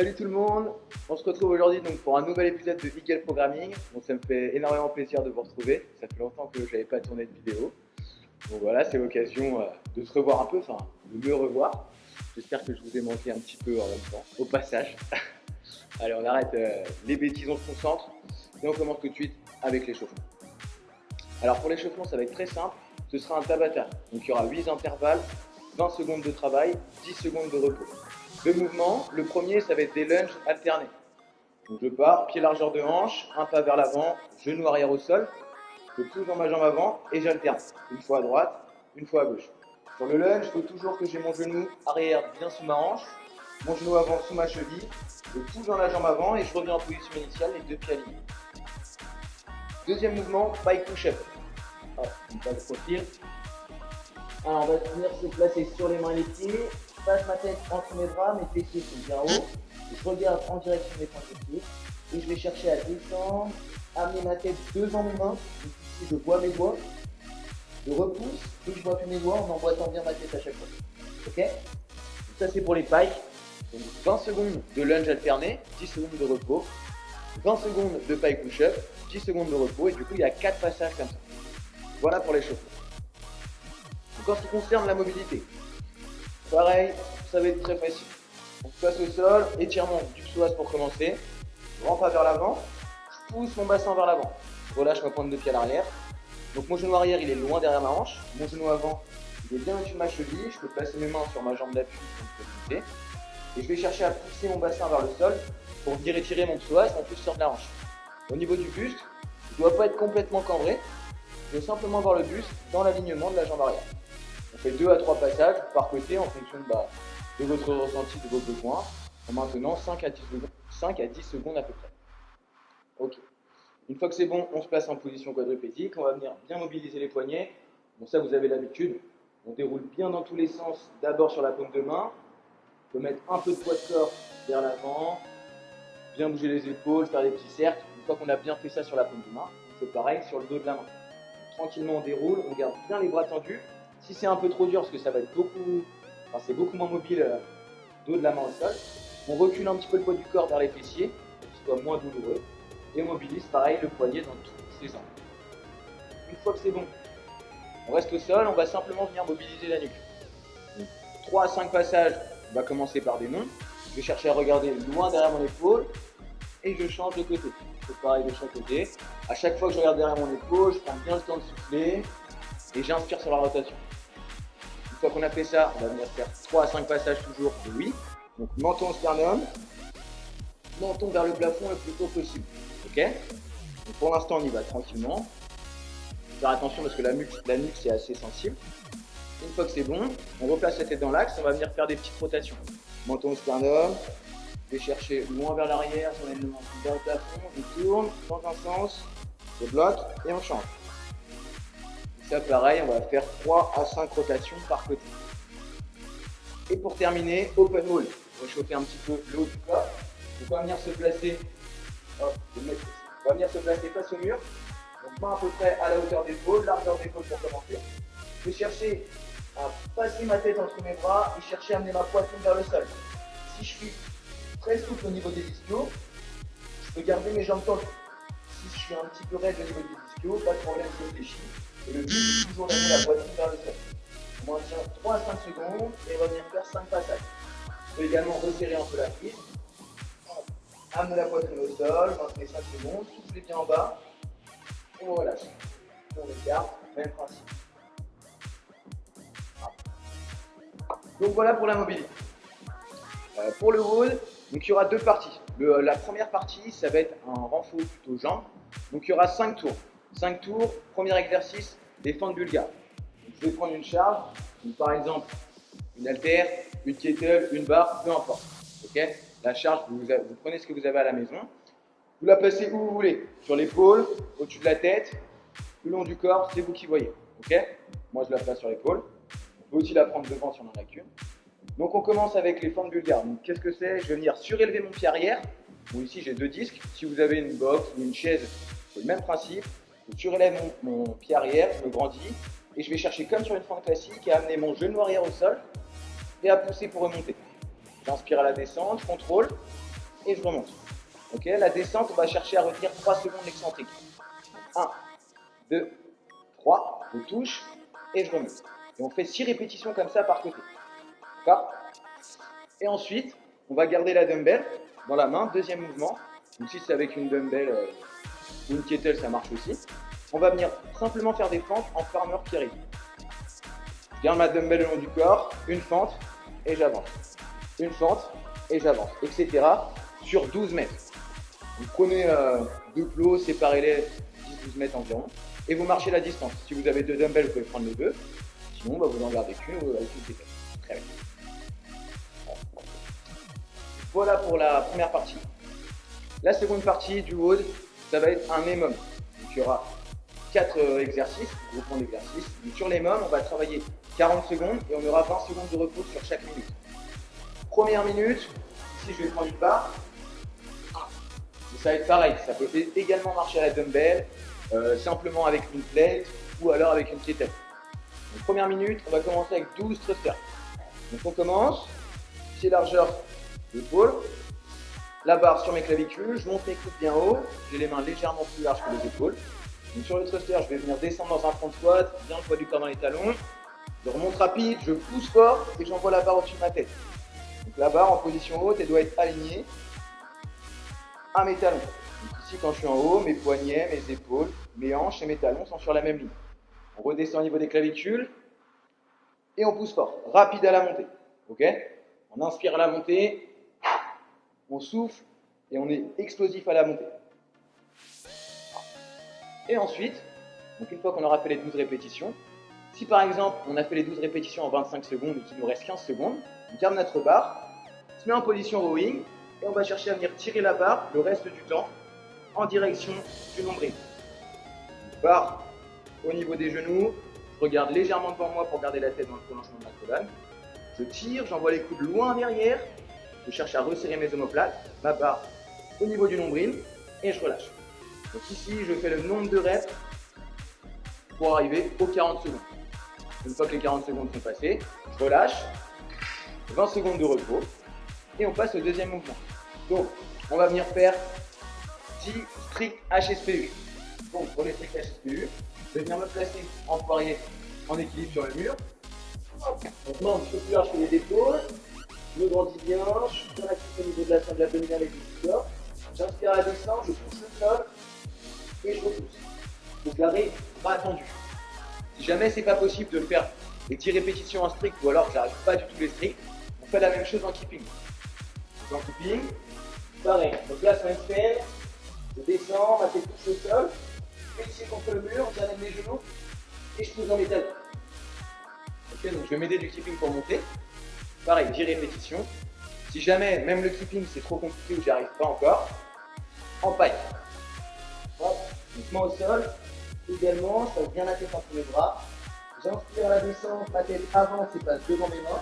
Salut tout le monde, on se retrouve aujourd'hui donc pour un nouvel épisode de Eagle Programming. Bon, ça me fait énormément plaisir de vous retrouver, ça fait longtemps que je n'avais pas tourné de vidéo. Donc voilà, c'est l'occasion de se revoir un peu, enfin de me revoir. J'espère que je vous ai manqué un petit peu en même temps, au passage. Allez, on arrête les bêtises, on se concentre et on commence tout de suite avec l'échauffement. Alors pour l'échauffement, ça va être très simple, ce sera un Tabata. Donc il y aura 8 intervalles, 20 secondes de travail, 10 secondes de repos. Le mouvement, le premier, ça va être des lunges alternés. Donc je pars, pied largeur de hanche, un pas vers l'avant, genou arrière au sol, je pousse dans ma jambe avant et j'alterne. Une fois à droite, une fois à gauche. Sur le lunge, il faut toujours que j'ai mon genou arrière bien sous ma hanche, mon genou avant sous ma cheville, je pousse dans la jambe avant et je reviens en position initiale, les deux pieds alignés. Deuxième mouvement, pike push-up. On passe le profil. Alors on va venir se placer sur les mains et les pieds. Je passe ma tête entre mes bras, mes fessiers sont bien hauts. Je regarde en direction des pointes de pied. Et je vais chercher à descendre, amener ma tête devant mes mains. Ici je vois mes doigts. Je repousse, et je vois plus mes doigts en emboîtant bien ma tête à chaque fois. Ok? Donc ça c'est pour les pikes. Donc 20 secondes de lunge alterné, 10 secondes de repos. 20 secondes de pike push-up, 10 secondes de repos. Et du coup il y a 4 passages comme ça. Voilà pour l'échauffement. En ce qui concerne la mobilité, pareil, ça va être très facile. On se place au sol, étirement du psoas pour commencer. Grand pas vers l'avant, je pousse mon bassin vers l'avant. Je relâche ma pointe de pied à l'arrière. Donc mon genou arrière, il est loin derrière ma hanche. Mon genou avant, il est bien au-dessus de ma cheville. Je peux placer mes mains sur ma jambe d'appui comme je peux pousser. Et je vais chercher à pousser mon bassin vers le sol pour venir étirer mon psoas en plus sur de la hanche. Au niveau du buste, je ne dois pas être complètement cambré. Je vais simplement avoir le buste dans l'alignement de la jambe arrière. On fait 2 à 3 passages par côté en fonction de votre ressenti, de vos besoins. En maintenant 5 à 10 secondes à peu près. Ok. Une fois que c'est bon, on se place en position quadrupédique. On va venir bien mobiliser les poignets. Bon, ça vous avez l'habitude. On déroule bien dans tous les sens, d'abord sur la paume de main. On peut mettre un peu de poids de corps vers l'avant. Bien bouger les épaules, faire des petits cercles. Une fois qu'on a bien fait ça sur la paume de main, c'est pareil sur le dos de la main. Tranquillement on déroule, on garde bien les bras tendus. Si c'est un peu trop dur, parce que ça va être c'est beaucoup moins mobile, dos de la main au sol, on recule un petit peu le poids du corps vers les fessiers, pour que ce soit moins douloureux, et on mobilise pareil le poignet dans tous ses angles. Une fois que c'est bon, on reste au sol, on va simplement venir mobiliser la nuque. Donc, 3 à 5 passages, on va commencer par des noms. Je vais chercher à regarder loin derrière mon épaule, et je change de côté. C'est pareil de chaque côté. À chaque fois que je regarde derrière mon épaule, je prends bien le temps de souffler et j'inspire sur la rotation. Une fois qu'on a fait ça, on va venir faire 3 à 5 passages toujours de oui. Donc menton au sternum, menton vers le plafond le plus tôt possible. Ok? Donc pour l'instant, on y va tranquillement. Faire attention parce que la nuque c'est assez sensible. Une fois que c'est bon, on replace la tête dans l'axe, on va venir faire des petites rotations. Menton au sternum. Je vais chercher loin vers l'arrière, on amène le menton vers le plafond, on tourne dans un sens, je bloque et on change. Et ça pareil, on va faire 3 à 5 rotations par côté. Et pour terminer, open wall. On va chauffer un petit peu le haut du corps. On va venir se placer, on va venir se placer face au mur. Donc main à peu près à la hauteur d'épaule, largeur d'épaule pour commencer. Je vais chercher à passer ma tête entre mes bras et chercher à amener ma poitrine vers le sol. Si je suis très souple au niveau des ischios, je peux garder mes jambes tendues. Si je suis un petit peu raide au niveau des ischios, pas de problème, je réfléchis. Et le but, c'est toujours d'amener la poitrine vers le sol. On maintient 3 à 5 secondes et revenir faire 5 passages. On peut également resserrer un peu la prise. Amener la poitrine au sol, maintenez 5 secondes, soufflez bien en bas. On relâche. On écarte, même principe. Donc voilà pour la mobilité. Pour le wall, donc il y aura 2 parties. La première partie, ça va être un renfort plutôt jambes. Donc il y aura 5 tours. 5 tours, premier exercice, des fentes bulgares. Donc, je vais prendre une charge, donc, par exemple une haltère, une kettle, une barre, peu importe. Okay, la charge, vous prenez ce que vous avez à la maison. Vous la placez où vous voulez, sur l'épaule, au-dessus de la tête, le long du corps, c'est vous qui voyez. Okay, moi je la place sur l'épaule. On peut aussi la prendre devant si on en a qu'une. Donc on commence avec les fentes bulgares. Donc qu'est-ce que c'est? Je vais venir surélever mon pied arrière. Bon, ici j'ai 2 disques. Si vous avez une box ou une chaise, c'est le même principe. Je surélève mon pied arrière, je me grandis et je vais chercher comme sur une fente classique à amener mon genou arrière au sol et à pousser pour remonter. J'inspire à la descente, je contrôle. et je remonte. Ok, la descente, on va chercher à retenir 3 secondes l'excentrique. 1, 2, 3, je touche et je remonte. Et on fait 6 répétitions comme ça par côté. D'accord? Et ensuite, on va garder la dumbbell dans la main, deuxième mouvement. Donc si c'est avec une dumbbell ou une kettle, ça marche aussi. On va venir simplement faire des fentes en farmer carry. Je garde ma dumbbell le long du corps, une fente et j'avance. Une fente et j'avance, etc. sur 12 mètres. Vous prenez deux plots, séparez-les 10-12 mètres environ et vous marchez la distance. Si vous avez deux dumbbells, vous pouvez prendre les deux. Sinon, vous en gardez qu'une ou avec une kettle. Très bien. Voilà pour la première partie. La seconde partie du WOD, ça va être un EMOM. Donc, il y aura 4 exercices, groupements d'exercices. Sur l'EMOM, on va travailler 40 secondes et on aura 20 secondes de repos sur chaque minute. Première minute, ici je vais prendre une barre. Et ça va être pareil, ça peut également marcher à la dumbbell, simplement avec une plate ou alors avec une kettle. Donc, première minute, on va commencer avec 12 thrusters. Donc on commence, pied largeur d'épaule, la barre sur mes clavicules, je monte mes coudes bien haut, j'ai les mains légèrement plus larges que les épaules. Donc sur le thruster, je vais venir descendre dans un front squat, bien le poids du corps dans les talons. Je remonte rapide, je pousse fort et j'envoie la barre au-dessus de ma tête. Donc la barre en position haute, elle doit être alignée à mes talons. Donc ici, quand je suis en haut, mes poignets, mes épaules, mes hanches et mes talons sont sur la même ligne. On redescend au niveau des clavicules et on pousse fort, rapide à la montée. Ok? On inspire à la montée, on souffle et on est explosif à la montée. Et ensuite, donc une fois qu'on aura fait les 12 répétitions, si par exemple on a fait les 12 répétitions en 25 secondes et qu'il nous reste 15 secondes, on garde notre barre, on se met en position rowing et on va chercher à venir tirer la barre le reste du temps en direction du nombril. Barre au niveau des genoux, je regarde légèrement devant moi pour garder la tête dans le prolongement de ma colonne. Je tire, j'envoie les coudes loin derrière, je cherche à resserrer mes omoplates, ma barre au niveau du nombril et je relâche. Donc ici, je fais le nombre de reps pour arriver aux 40 secondes. Une fois que les 40 secondes sont passées, je relâche, 20 secondes de repos et on passe au deuxième mouvement. Donc, on va venir faire 10 strict HSPU. Donc, pour les strict HSPU, je vais venir me placer en poirier en équilibre sur le mur. Donc, main un petit peu plus large que les épaules. Je me grandis bien, je suis bien actif au niveau de la scène de l'abdominale et du corps. J'inspire à la descente, je pousse le sol et je repousse. Donc l'arrêt pas attendu. Si jamais c'est pas possible de faire les 10 répétitions en strict ou alors que j'arrive pas du tout les stricts, on fait la même chose en keeping. Donc en keeping, pareil, je place un handstand, je descends, ma tête touche le sol, je fais ici contre le mur, j'amène mes genoux et je pousse dans mes talons. Ok, donc je vais m'aider du keeping pour monter. Pareil, 10 répétitions. Si jamais, même le keeping c'est trop compliqué ou j'y arrive pas encore, en paille. Hop, donc main au sol, également, je passe bien la tête entre mes bras. J'inspire à la descente, ma tête avance et passe devant mes mains.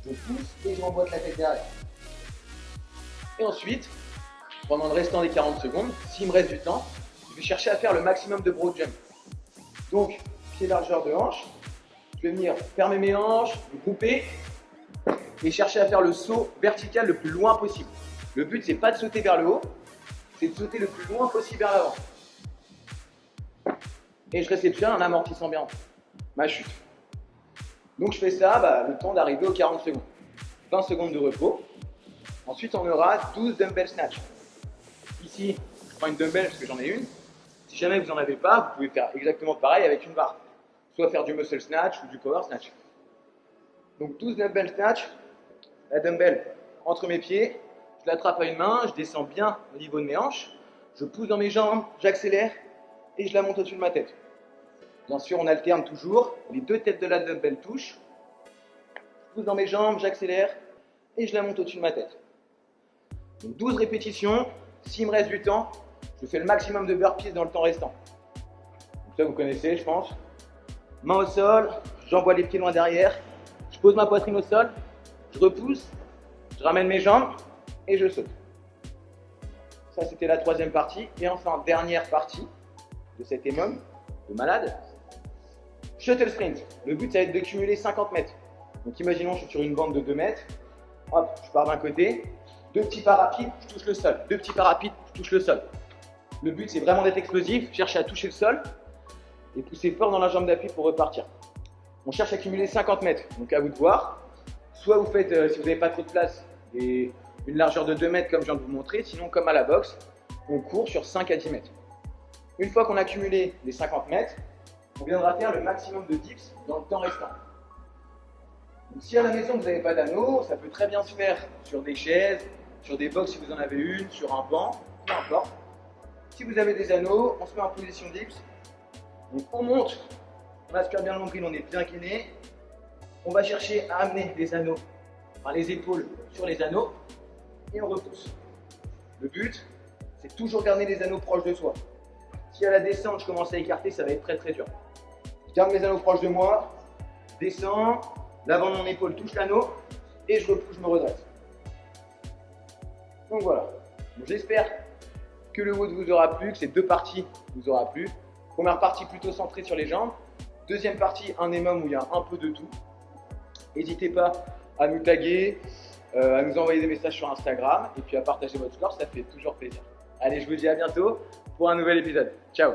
Je pousse et je renvoie la tête derrière. Et ensuite, pendant le restant des 40 secondes, s'il me reste du temps, je vais chercher à faire le maximum de broad jump. Donc, pied largeur de hanche, je vais venir fermer mes hanches, me grouper et chercher à faire le saut vertical le plus loin possible. Le but, c'est pas de sauter vers le haut, c'est de sauter le plus loin possible vers l'avant. Et je réceptionne en amortissant bien ma chute. Donc je fais ça le temps d'arriver aux 40 secondes. 20 secondes de repos. Ensuite, on aura 12 dumbbell snatch. Ici, je prends une dumbbell parce que j'en ai une. Si jamais vous n'en avez pas, vous pouvez faire exactement pareil avec une barre. Soit faire du muscle snatch ou du power snatch. Donc 12 dumbbell snatch. La dumbbell entre mes pieds. Je l'attrape à une main, je descends bien au niveau de mes hanches. Je pousse dans mes jambes, j'accélère et je la monte au-dessus de ma tête. Bien sûr, on alterne toujours. Les deux têtes de la dumbbell touchent. Je pousse dans mes jambes, j'accélère et je la monte au-dessus de ma tête. Donc 12 répétitions. S'il me reste du temps, je fais le maximum de burpees dans le temps restant. Donc ça, vous connaissez, je pense. Main au sol, j'envoie les pieds loin derrière. Je pose ma poitrine au sol, je repousse, je ramène mes jambes et je saute. Ça, c'était la troisième partie. Et enfin, dernière partie de cet EMOM de malade. Shuttle sprint. Le but, ça va être de cumuler 50 mètres. Donc imaginons, je suis sur une bande de 2 mètres. Hop, je pars d'un côté. 2 petits pas rapides, je touche le sol. 2 petits pas rapides, je touche le sol. Le but, c'est vraiment d'être explosif, chercher à toucher le sol et pousser fort dans la jambe d'appui pour repartir. On cherche à cumuler 50 mètres, donc à vous de voir. Soit vous faites, si vous n'avez pas trop de place, une largeur de 2 mètres comme je viens de vous montrer, sinon comme à la boxe, on court sur 5 à 10 mètres. Une fois qu'on a cumulé les 50 mètres, on viendra faire le maximum de dips dans le temps restant. Donc, si à la maison vous n'avez pas d'anneau, ça peut très bien se faire sur des chaises, sur des box si vous en avez une, sur un banc, peu importe. Si vous avez des anneaux, on se met en position dips. Donc on monte, on aspire bien le nombril, on est bien gainé. On va chercher à amener les anneaux, enfin les épaules sur les anneaux et on repousse. Le but, c'est toujours garder les anneaux proches de soi. Si à la descente je commence à écarter, ça va être très très dur. Je garde mes anneaux proches de moi, descends, l'avant de mon épaule touche l'anneau et je repousse, je me redresse. Donc voilà, bon, j'espère que le WOD vous aura plu, que ces 2 parties vous aura plu. Première partie plutôt centrée sur les jambes, deuxième partie un EMOM où il y a un peu de tout. N'hésitez pas à nous taguer, à nous envoyer des messages sur Instagram et puis à partager votre score, ça fait toujours plaisir. Allez, je vous dis à bientôt pour un nouvel épisode. Ciao!